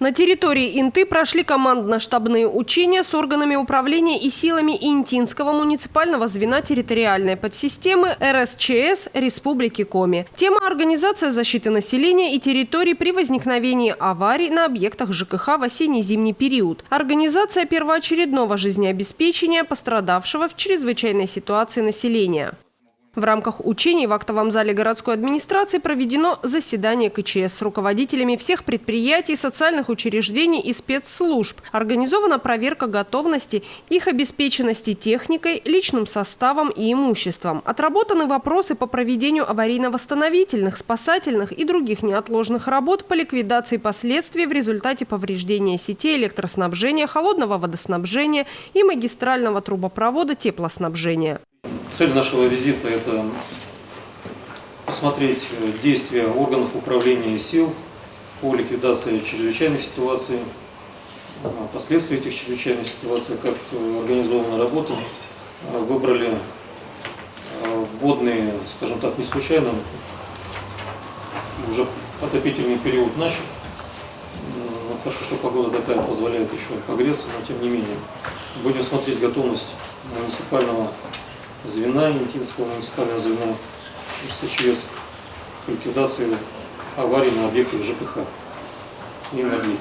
На территории Инты прошли командно-штабные учения с органами управления и силами Интинского муниципального звена территориальной подсистемы РСЧС Республики Коми. Тема – организация защиты населения и территорий при возникновении аварий на объектах ЖКХ в осенне-зимний период. Организация первоочередного жизнеобеспечения пострадавшего в чрезвычайной ситуации населения. В рамках учений в актовом зале городской администрации проведено заседание КЧС с руководителями всех предприятий, социальных учреждений и спецслужб. Организована проверка готовности их обеспеченности техникой, личным составом и имуществом. Отработаны вопросы по проведению аварийно-восстановительных, спасательных и других неотложных работ по ликвидации последствий в результате повреждения сетей электроснабжения, холодного водоснабжения и магистрального трубопровода теплоснабжения. Цель нашего визита – это посмотреть действия органов управления сил по ликвидации чрезвычайных ситуаций, последствия этих чрезвычайных ситуаций, как организована работа. Выбрали вводные, скажем так, не случайно, уже отопительный период начал. Хорошо, что погода такая позволяет еще погреться, но тем не менее. Будем смотреть готовность муниципального звена, Интинского муниципального звена РСЧС к ликвидации аварий на объектах ЖКХ и энергетики.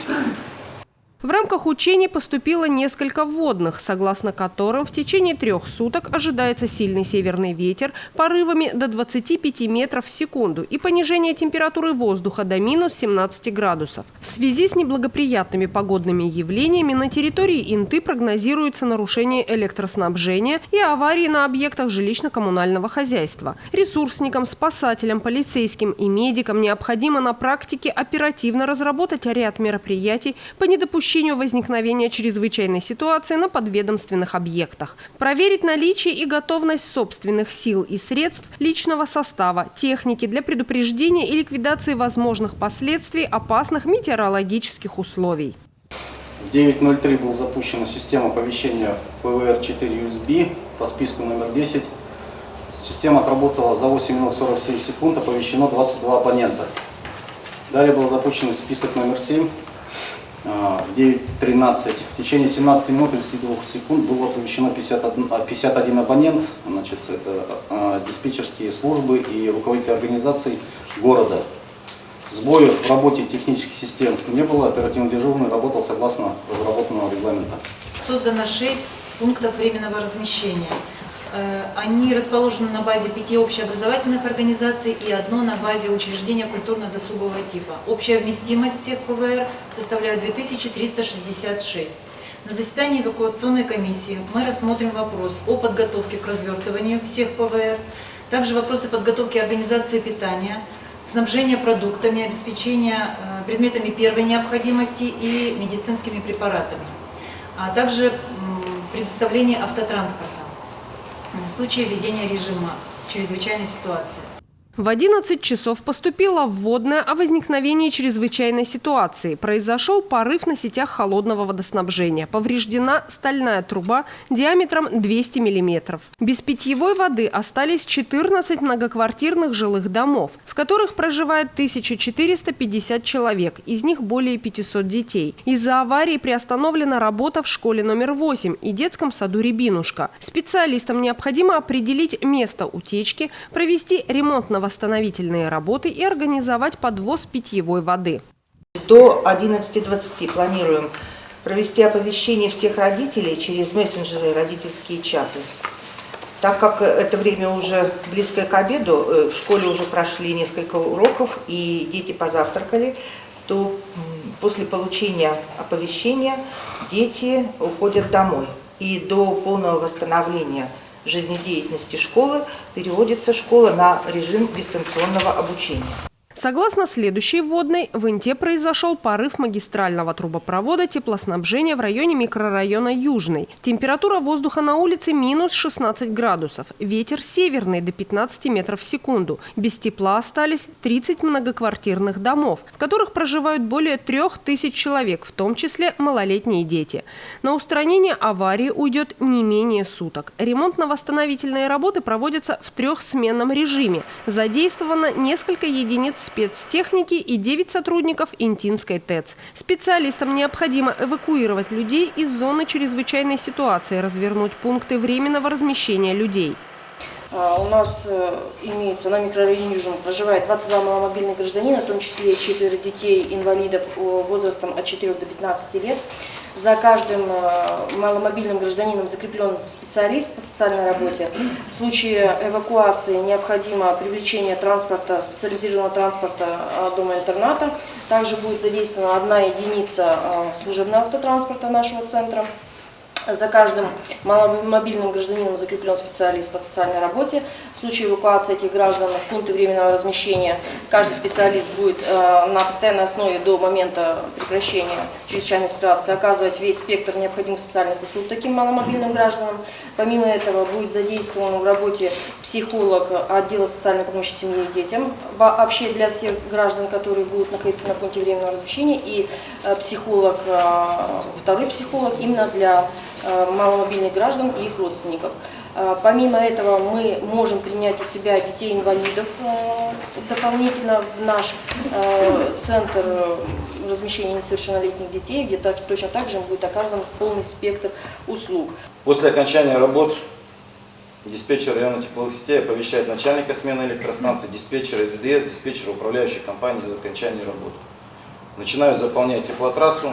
В рамках учений поступило несколько вводных, согласно которым в течение 3 суток ожидается сильный северный ветер порывами до 25 метров в секунду и понижение температуры воздуха до минус 17 градусов. В связи с неблагоприятными погодными явлениями на территории Инты прогнозируется нарушение электроснабжения и аварии на объектах жилищно-коммунального хозяйства. Ресурсникам, спасателям, полицейским и медикам необходимо на практике оперативно разработать ряд мероприятий по недопущению возникновения чрезвычайной ситуации на подведомственных объектах. Проверить наличие и готовность собственных сил и средств, личного состава, техники для предупреждения и ликвидации возможных последствий опасных метеорологических условий. В 9:03 была запущена система оповещения ПВР-4 USB по списку номер 10. Система отработала за 8 минут 47 секунд, оповещено 22 абонента. Далее был запущен список номер 7. В 9:13 в течение 17 минут 32 секунд было оповещено 51 абонент. Значит, это диспетчерские службы и руководители организаций города. Сбоев в работе технических систем не было. Оперативно дежурный работал согласно разработанного регламента. Создано 6 пунктов временного размещения. Они расположены на базе 5 общеобразовательных организаций и 1 на базе учреждения культурно-досугового типа. Общая вместимость всех ПВР составляет 2366. На заседании эвакуационной комиссии мы рассмотрим вопрос о подготовке к развертыванию всех ПВР, также вопросы подготовки организации питания, снабжения продуктами, обеспечения предметами первой необходимости и медицинскими препаратами, а также предоставление автотранспорта в случае введения режима чрезвычайной ситуации. В 11 часов поступила вводная о возникновении чрезвычайной ситуации. Произошел порыв на сетях холодного водоснабжения. Повреждена стальная труба диаметром 200 мм. Без питьевой воды остались 14 многоквартирных жилых домов, в которых проживает 1450 человек, из них более 500 детей. Из-за аварии приостановлена работа в школе номер 8 и детском саду «Рябинушка». Специалистам необходимо определить место утечки, провести ремонтно-восстановительные работы и организовать подвоз питьевой воды. До 11:20 планируем провести оповещение всех родителей через мессенджеры и родительские чаты. Так как это время уже близкое к обеду, в школе уже прошли несколько уроков и дети позавтракали, то после получения оповещения дети уходят домой. И до полного восстановления жизнедеятельности школы переводится школа на режим дистанционного обучения. Согласно следующей вводной, в Инте произошел порыв магистрального трубопровода теплоснабжения в районе микрорайона Южный. Температура воздуха на улице минус 16 градусов. Ветер северный до 15 метров в секунду. Без тепла остались 30 многоквартирных домов, в которых проживают более 3000 человек, в том числе малолетние дети. На устранение аварии уйдет не менее суток. Ремонтно-восстановительные работы проводятся в 3-сменном режиме. Задействовано несколько единиц спецтехники и 9 сотрудников Интинской ТЭЦ. Специалистам необходимо эвакуировать людей из зоны чрезвычайной ситуации, развернуть пункты временного размещения людей. У нас имеется на микрорайоне Южном проживает 22 маломобильных гражданина, в том числе 4 детей инвалидов возрастом от 4 до 15 лет. За каждым маломобильным гражданином закреплен специалист по социальной работе. В случае эвакуации необходимо привлечение транспорта, специализированного транспорта дома-интерната. Также будет задействована 1 единица служебного автотранспорта нашего центра. За каждым маломобильным гражданином закреплен специалист по социальной работе. В случае эвакуации этих граждан в пункты временного размещения каждый специалист будет на постоянной основе до момента прекращения чрезвычайной ситуации оказывать весь спектр необходимых социальных услуг таким маломобильным гражданам. Помимо этого будет задействован в работе психолог отдела социальной помощи семье и детям, вообще для всех граждан, которые будут находиться на пункте временного размещения, и психолог, второй психолог именно для маломобильных граждан и их родственников. Помимо этого мы можем принять у себя детей-инвалидов дополнительно в наш центр размещения несовершеннолетних детей, где точно так же будет оказан полный спектр услуг. После окончания работ диспетчер района тепловых сетей оповещает начальника смены электростанции, диспетчера ДДС, диспетчера управляющей компании до окончания работ. Начинают заполнять теплотрассу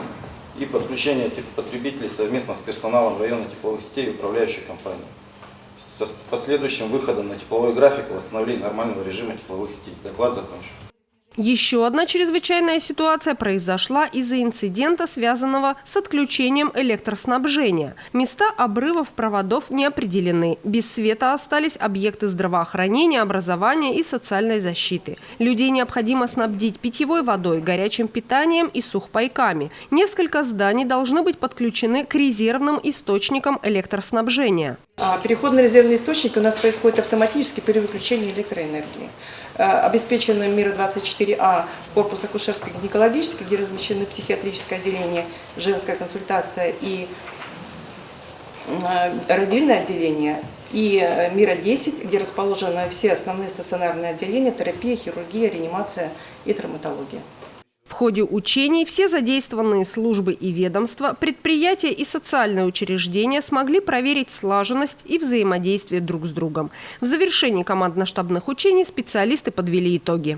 и подключение потребителей совместно с персоналом района тепловых сетей и управляющей компании. С последующим выходом на тепловой график и восстановлением нормального режима тепловых сетей. Доклад закончен. Еще одна чрезвычайная ситуация произошла из-за инцидента, связанного с отключением электроснабжения. Места обрывов проводов не определены. Без света остались объекты здравоохранения, образования и социальной защиты. Людей необходимо снабдить питьевой водой, горячим питанием и сухпайками. Несколько зданий должны быть подключены к резервным источникам электроснабжения. Переход на резервный источник у нас происходит автоматически при выключении электроэнергии. Обеспечены МИРа-24А корпус акушерско-гинекологический, где размещены психиатрическое отделение, женская консультация и родильное отделение, и МИРа-10, где расположены все основные стационарные отделения: терапия, хирургия, реанимация и травматология. В ходе учений все задействованные службы и ведомства, предприятия и социальные учреждения смогли проверить слаженность и взаимодействие друг с другом. В завершении командно-штабных учений специалисты подвели итоги.